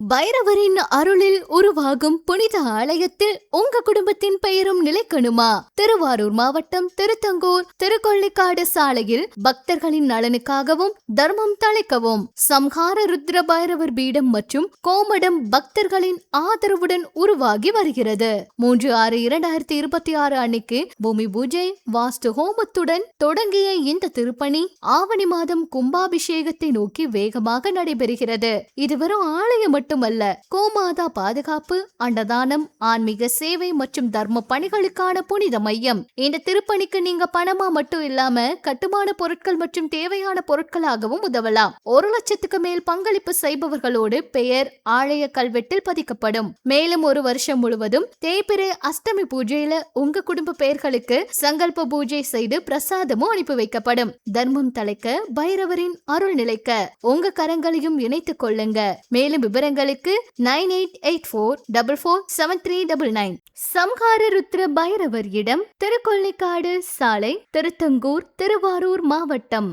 பைரவரின் அருளில் உருவாகும் புனித ஆலயத்தில் உங்க குடும்பத்தின் பெயரும் நிலைக்கணுமா? திருவாரூர் மாவட்டம் திருத்தங்கூர் திருக்கொள்ளிக்காடு சாலையில் பக்தர்களின் நலனுக்காகவும் தர்மம் தழைக்கவும் சம்ஹார ருத்ர பைரவர் பீடம் மற்றும் கோமடம் பக்தர்களின் ஆதரவுடன் உருவாகி வருகிறது. 3/6/2026 அன்னைக்கு பூமி பூஜை வாஸ்து ஹோமத்துடன் தொடங்கிய இந்த திருப்பணி ஆவணி மாதம் கும்பாபிஷேகத்தை நோக்கி வேகமாக நடைபெறுகிறது. இது வெறும் ஆலயம் மட்டுமல்ல, கோமாதா பாதுகாப்பு, அன்னதானம், ஆன்மீக சேவை மற்றும் தர்ம பணிகளுக்கான புனித மையம். இந்த திருப்பணிக்கு நீங்க பணமா மட்டும் இல்லாம கட்டுமான பொருட்கள் மற்றும் தேவையான பொருட்களாகவும் உதவலாம். 1 லட்சத்துக்கு மேல் பங்களிப்பு செய்பவர்களோடு பெயர் ஆலய கல்வெட்டில் பதிக்கப்படும். மேலும் 1 வருஷம் முழுவதும் தேய்பிறை அஷ்டமி பூஜையில உங்க குடும்ப பெயர்களுக்கு சங்கல்ப பூஜை செய்து பிரசாதமும் அனுப்பி வைக்கப்படும். தர்மம் தலைக்க, பைரவரின் அருள் நிலைக்க உங்க கரங்களையும் இணைத்துக் கொள்ளுங்க. மேலும் விவரங்களுக்கு 9884447399. சம்ஹார ருத்ர பைரவர் இடம் திருக்கொள்ளிக்காடு சாலை, திருத்தங்கூர், திருவாரூர் மாவட்டம்.